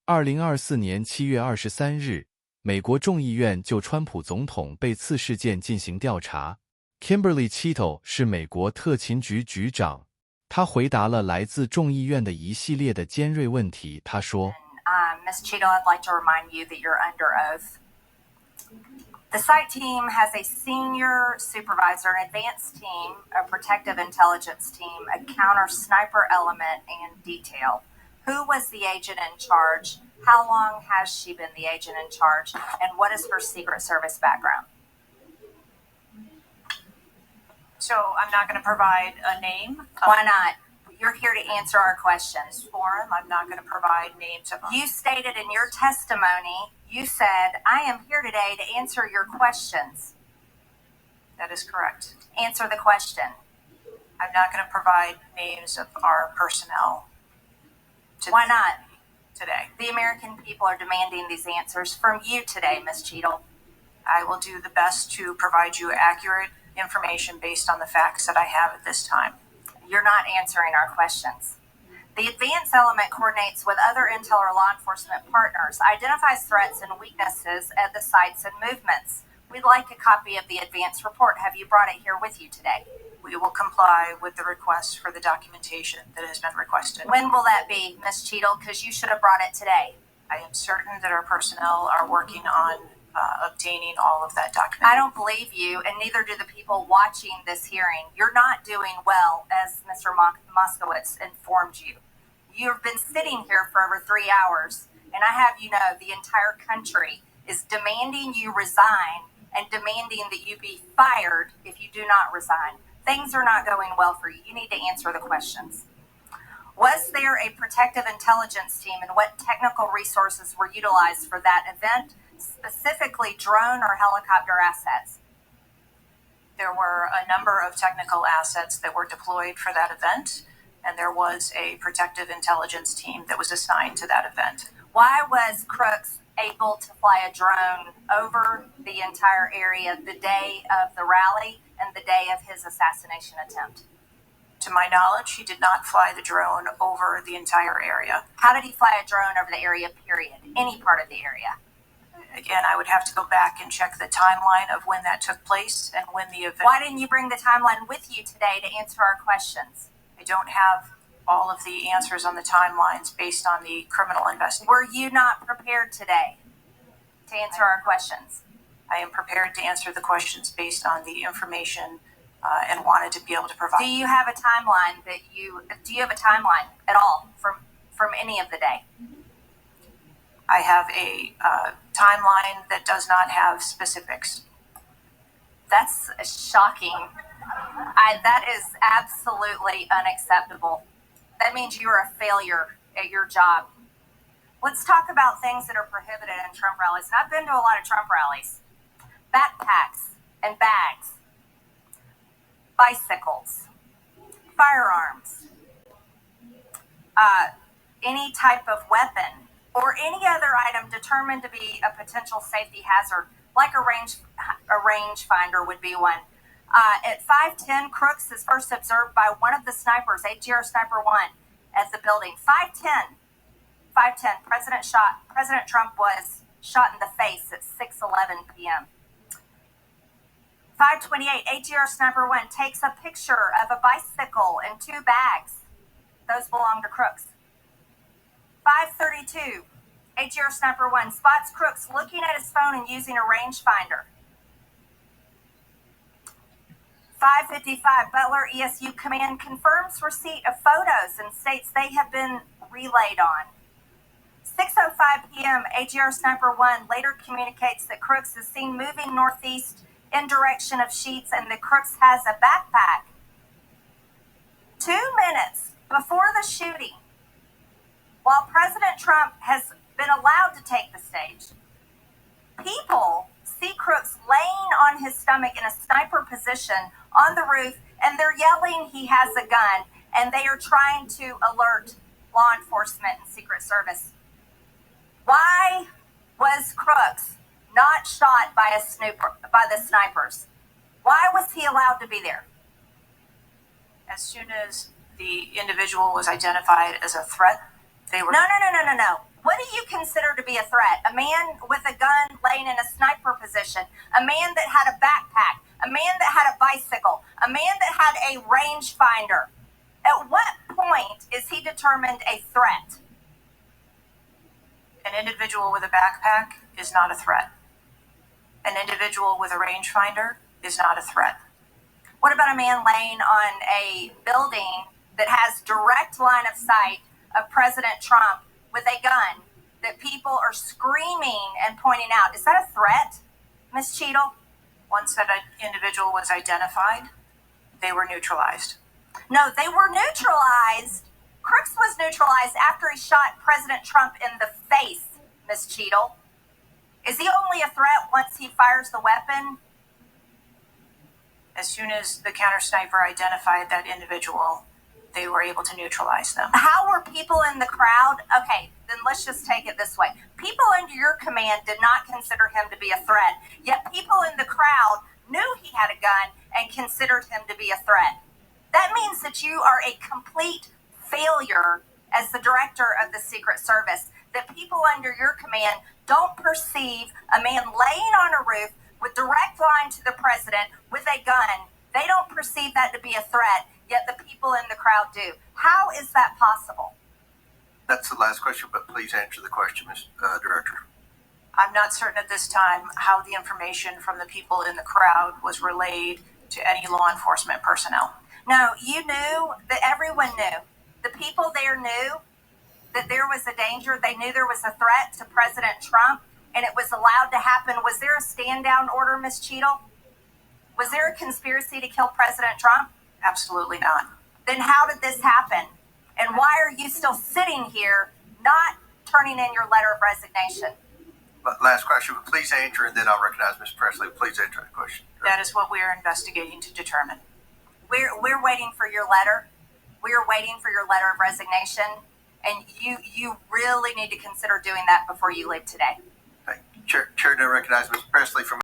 2024年7月23日，美国众议院就川普总统被刺事件进行调查。Kimberly Cheattle 是美国特勤局局长，他回答了来自众议院的一系列的尖锐问题。他说 Ms. Cheattle, I'd like to remind you that you're under oath. The site team has a senior supervisor, an advanced team, a protective intelligence team, a counter sniper element, and detail. Who was the agent in charge? How long has she been the agent in charge? And what is her Secret Service background? So I'm not going to provide a name. Why not? You're here to answer our questions. Forum. I'm not going to provide names of. You stated in your testimony, you said, I am here today to answer your questions. That is correct. Answer the question. I'm not going to provide names of our personnel. Why not? Today. The American people are demanding these answers from you today, Ms. Cheattle. I will do the best to provide you accurate information based on the facts that I have at this time. You're not answering our questions. The advance element coordinates with other intel or law enforcement partners, identifies threats and weaknesses at the sites and movements. We'd like a copy of the advance report. Have you brought it here with you today? We will comply with the request for the documentation that has been requested. When will that be, Ms. Cheattle? Because you should have brought it today. I am certain that our personnel are working on obtaining all of that document. I don't believe you, and neither do the people watching this hearing. You're not doing well, as Mr. Moskowitz informed you. You've been sitting here for over 3 hours, and I have you know the entire country is demanding you resign and demanding that you be fired if you do not resign. Things are not going well for you. You need to answer the questions. Was there a protective intelligence team, and what technical resources were utilized for that event, specifically drone or helicopter assets? There were a number of technical assets that were deployed for that event, and there was a protective intelligence team that was assigned to that event. Why was Crooks able to fly a drone over the entire area the day of the rally and the day of his assassination attempt? To my knowledge, he did not fly the drone over the entire area. How did he fly a drone over the area, period? Any part of the area? Again, I would have to go back and check the timeline of when that took place and when the event. Why didn't you bring the timeline with you today to answer our questions? I don't have all of the answers on the timelines based on the criminal investigation. Were you not prepared today to answer our questions? I am prepared to answer the questions based on the information and wanted to be able to provide. Do you have a timeline do you have a timeline at all from any of the day? I have a timeline that does not have specifics. That's shocking. That is absolutely unacceptable. That means you are a failure at your job. Let's talk about things that are prohibited in Trump rallies. I've been to a lot of Trump rallies. Backpacks and bags, bicycles, firearms, any type of weapon, or any other item determined to be a potential safety hazard, like a rangefinder would be one. At 5:10, Crooks is first observed by one of the snipers, ATR Sniper 1, at the building. 5:10, President Trump was shot in the face at 6:11 p.m. 5:28, ATR Sniper 1 takes a picture of a bicycle and 2 bags. Those belong to Crooks. 5:32, ATR Sniper 1 spots Crooks looking at his phone and using a rangefinder. 5:55, Butler ESU Command confirms receipt of photos and states they have been relayed on. 6:05 p.m., AGR Sniper 1 later communicates that Crooks is seen moving northeast in direction of Sheets and that Crooks has a backpack. 2 minutes before the shooting, while President Trump has been allowed to take the stage, people see Crooks laying on his stomach in a sniper position on the roof, and they're yelling he has a gun, and they are trying to alert law enforcement and Secret Service. Why was Crooks not shot by the snipers? Why was he allowed to be there? As soon as the individual was identified as a threat, they were... No. What do you consider to be a threat? A man with a gun laying in a sniper position, a man that had a backpack, a man that had a bicycle, a man that had a rangefinder. At what point is he determined a threat? An individual with a backpack is not a threat. An individual with a rangefinder is not a threat. What about a man laying on a building that has direct line of sight of President Trump with a gun that people are screaming and pointing out? Is that a threat, Ms. Cheattle? Once that individual was identified, they were neutralized. No, they were neutralized. Crooks was neutralized after he shot President Trump in the face, Ms. Cheattle. Is he only a threat once he fires the weapon? As soon as the counter sniper identified that individual, they were able to neutralize them. How were people in the crowd? Okay, then let's just take it this way. People under your command did not consider him to be a threat, yet people in the crowd knew he had a gun and considered him to be a threat. That means that you are a complete failure as the director of the Secret Service, that people under your command don't perceive a man laying on a roof with direct line to the president with a gun. They don't perceive that to be a threat, yet the people in the crowd do. How is that possible? That's the last question, but please answer the question, Ms. Director. I'm not certain at this time how the information from the people in the crowd was relayed to any law enforcement personnel. No, you knew that everyone knew. The people there knew that there was a danger. They knew there was a threat to President Trump, and it was allowed to happen. Was there a stand-down order, Ms. Cheattle? Was there a conspiracy to kill President Trump? Absolutely not. Then how did this happen? And why are you still sitting here not turning in your letter of resignation? Last question, but please answer, and then I'll recognize Ms. Presley. Please answer the question. That is what we are investigating to determine. We're waiting for your letter. We're waiting for your letter of resignation, and you really need to consider doing that before you leave today. Chair, now recognize Ms. Presley from